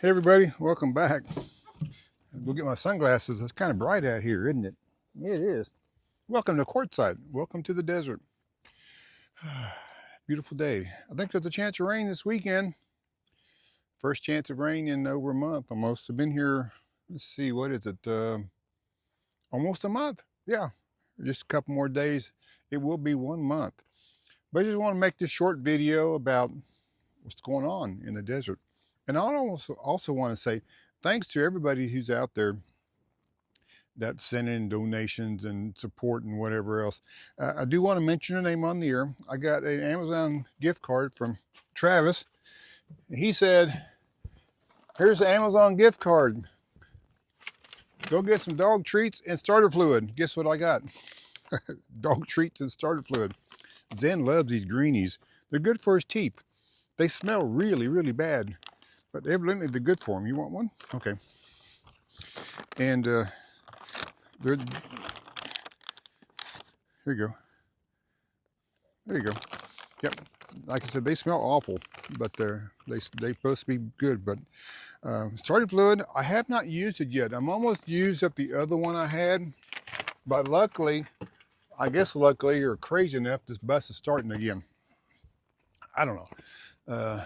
Hey everybody, welcome back. Go get my sunglasses. It's kind of bright out here, isn't it? It is. Welcome to Quartzsite. Welcome to the desert. Beautiful day. I think there's a chance of rain this weekend. First chance of rain in over a month almost. I've been here, let's see, what is it? Almost a month. Yeah, just a couple more days. It will be 1 month. But I just want to make this short video about what's going on in the desert. And I also want to say thanks to everybody who's out there that's sending donations and support and whatever else. I do want to mention a name on the air. I got an Amazon gift card from Travis. He said, here's the Amazon gift card. Go get some dog treats and starter fluid. Guess what I got? Dog treats and starter fluid. Zen loves these greenies. They're good for his teeth. They smell really, really bad, but evidently they're good for him. You want one? Okay. And they're, here you go. There you go. Yep. Like I said, they smell awful, but they're supposed to be good. But starter fluid, I have not used it yet. I'm almost used up the other one I had, but luckily, I guess luckily or crazy enough, this bus is starting again. I don't know.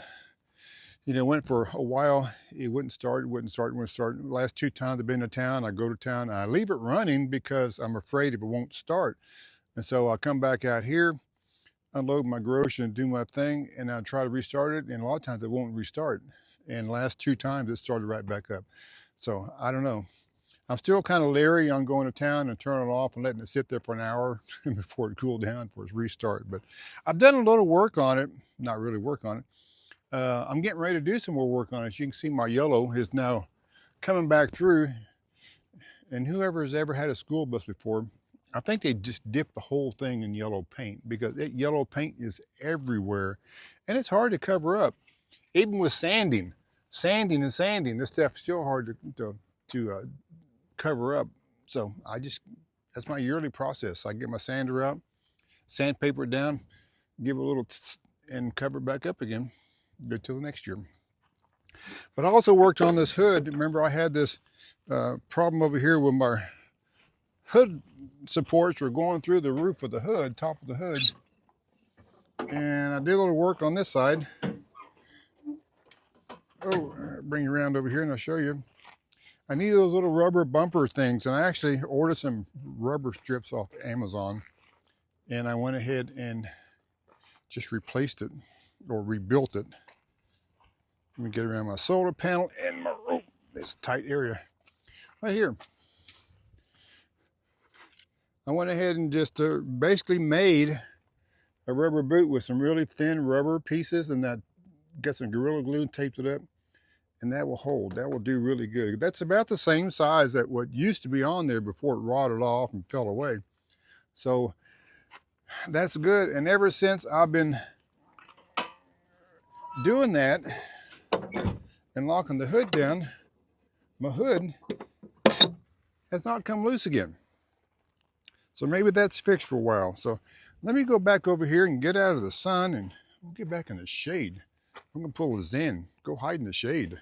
Went for a while. It wouldn't start. The last 2 times I've been to town, I go to town, I leave it running because I'm afraid if it won't start. And so I come back out here, unload my groceries and do my thing, and I try to restart it. And a lot of times it won't restart. And the last 2 times it started right back up. So I don't know. I'm still kind of leery on going to town and turning it off and letting it sit there for an hour before it cooled down for its restart. But I've done a little work on it, not really work on it. I'm getting ready to do some more work on it. As you can see, my yellow is now coming back through. And whoever has ever had a school bus before, I think they just dip the whole thing in yellow paint because that yellow paint is everywhere. And it's hard to cover up. Even with sanding, this stuff's still hard to cover up. So that's my yearly process. I get my sander out, sandpaper it down, give it a little and cover it back up again. Good till the next year. But I also worked on this hood. Remember, I had this problem over here with my hood supports were going through the roof of the hood, top of the hood. And I did a little work on this side. Oh, bring you around over here and I'll show you. I needed those little rubber bumper things, and I actually ordered some rubber strips off Amazon, and I went ahead and just replaced it or rebuilt it. Let me get around my solar panel and this tight area right here. I went ahead and just basically made a rubber boot with some really thin rubber pieces, and that got some Gorilla Glue and taped it up. And that will hold. That will do really good. That's about the same size that what used to be on there before it rotted off and fell away. So that's good. And ever since I've been doing that and locking the hood down, my hood has not come loose again. So maybe that's fixed for a while. So let me go back over here and get out of the sun, and we'll get back in the shade. I'm gonna pull a Zen, go hide in the shade.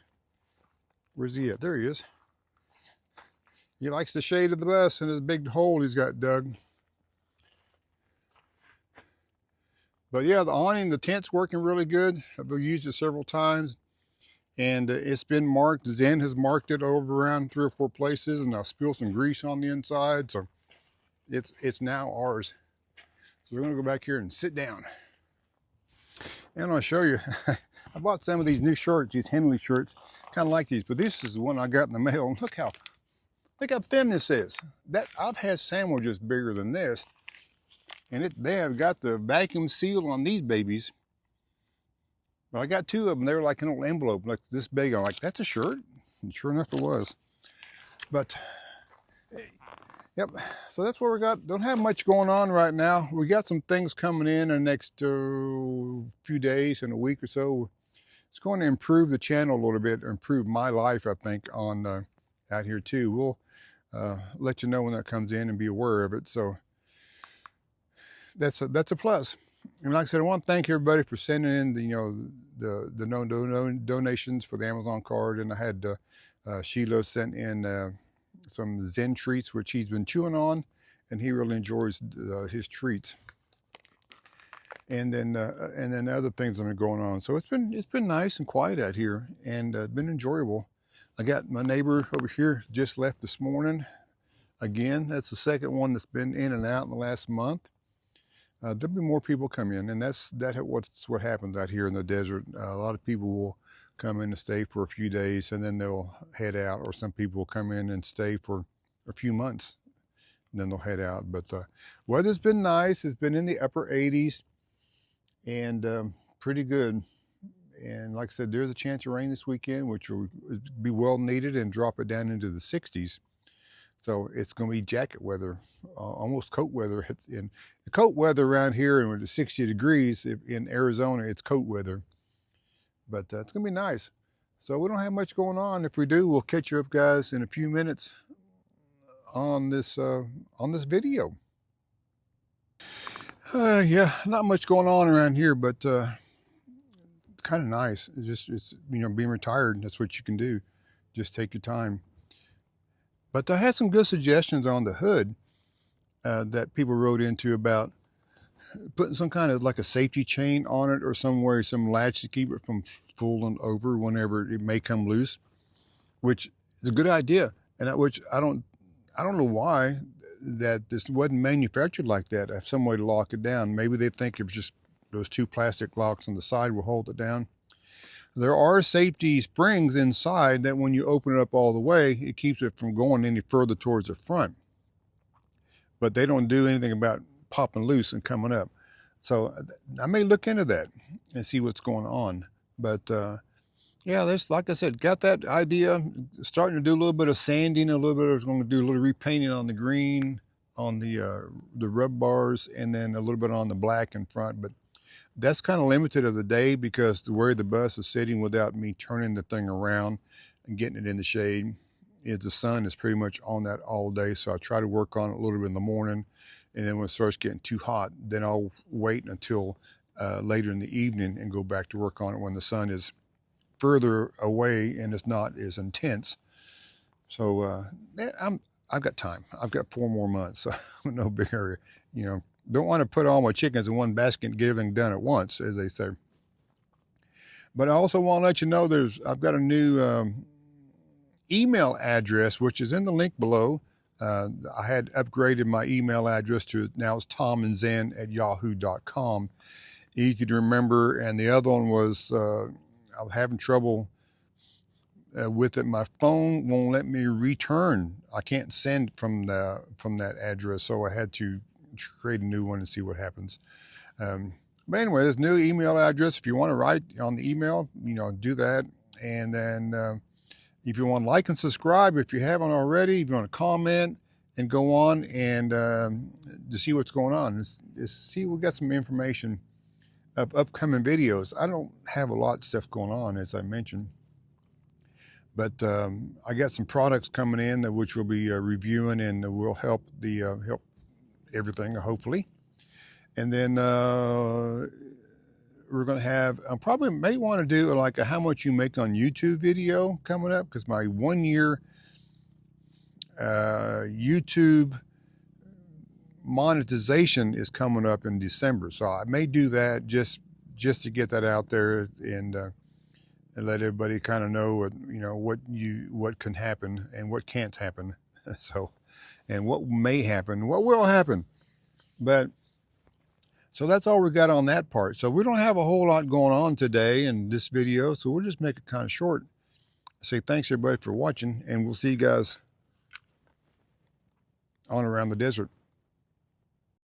Where's he at? There he is. He likes the shade of the bus and his big hole he's got dug. But yeah, the awning, the tent's working really good. I've used it several times, and it's been marked. Zen has marked it over around 3 or 4 places, and I'll spill some grease on the inside. So it's now ours. So we're gonna go back here and sit down. And I'll show you. I bought some of these new shirts, these Henley shirts, kind of like these, but this is the one I got in the mail. And look how thin this is. I've had sandwiches bigger than this, and they have got the vacuum seal on these babies. But I got 2 of them. They were like an little envelope, like this big. I'm like, that's a shirt? And sure enough, it was. But yep. So that's what we got. Don't have much going on right now. We got some things coming in the next few days, in a week or so. It's going to improve the channel a little bit, improve my life, I think, on out here too. We'll let you know when that comes in and be aware of it. So that's a plus. And like I said, I want to thank everybody for sending in the donations for the Amazon card. And I had Sheila sent in some Zen treats, which he's been chewing on, and he really enjoys his treats. And then other things that have been going on. So it's been nice and quiet out here, and been enjoyable. I got my neighbor over here just left this morning. Again, that's the second one that's been in and out in the last month. There'll be more people come in, and that's what happens out here in the desert. A lot of people will come in and stay for a few days, and then they'll head out, or some people will come in and stay for a few months, and then they'll head out. But weather's been nice. It's been in the upper 80s, and pretty good. And like I said, there's a chance of rain this weekend, which will be well needed and drop it down into the 60s. So it's going to be jacket weather, almost coat weather. It's in the coat weather around here, and with the 60 degrees in Arizona, it's coat weather. But it's going to be nice. So we don't have much going on. If we do, we'll catch you up, guys, in a few minutes on this video. Yeah, not much going on around here, but kind of nice. It's being retired. That's what you can do. Just take your time. But I had some good suggestions on the hood that people wrote into about putting some kind of like a safety chain on it, or some latch to keep it from falling over whenever it may come loose, which is a good idea. And which I don't know why that this wasn't manufactured like that. I have some way to lock it down. Maybe they think it was just those two plastic locks on the side will hold it down. There are safety springs inside that when you open it up all the way, it keeps it from going any further towards the front. But they don't do anything about popping loose and coming up. So I may look into that and see what's going on. But yeah, there's, like I said, got that idea. Starting to do a little bit of sanding, going to do a little repainting on the green, on the rub bars, and then a little bit on the black in front. But that's kind of limited of the day, because where the bus is sitting, without me turning the thing around and getting it in the shade, is the sun is pretty much on that all day. So I try to work on it a little bit in the morning, and then when it starts getting too hot, then I'll wait until later in the evening and go back to work on it when the sun is further away and it's not as intense. So I've got time. I've got 4 more months, so I'm no big area. Don't want to put all my chickens in one basket and get everything done at once, as they say. But I also want to let you know I've got a new email address, which is in the link below. I had upgraded my email address to, now it's TomandZen@yahoo.com. Easy to remember. And the other one was, I was having trouble with it. My phone won't let me return. I can't send from that address, so I had to create a new one and see what happens. But anyway, there's a new email address. If you want to write on the email, do that. And then if you want to like and subscribe, if you haven't already, if you want to comment and go on and to see what's going on, see, we got some information of upcoming videos. I don't have a lot of stuff going on, as I mentioned, but I got some products coming in which we'll be reviewing, and will help help everything, hopefully. And then we're going to have, I probably may want to do like a how much you make on YouTube video coming up, because my 1-year YouTube monetization is coming up in December. So I may do that just to get that out there, and let everybody kind of know what can happen and what can't happen. So, and what may happen, what will happen. But so that's all we got on that part. So we don't have a whole lot going on today in this video, so we'll just make it kind of short. Say thanks everybody for watching, and we'll see you guys on around the desert.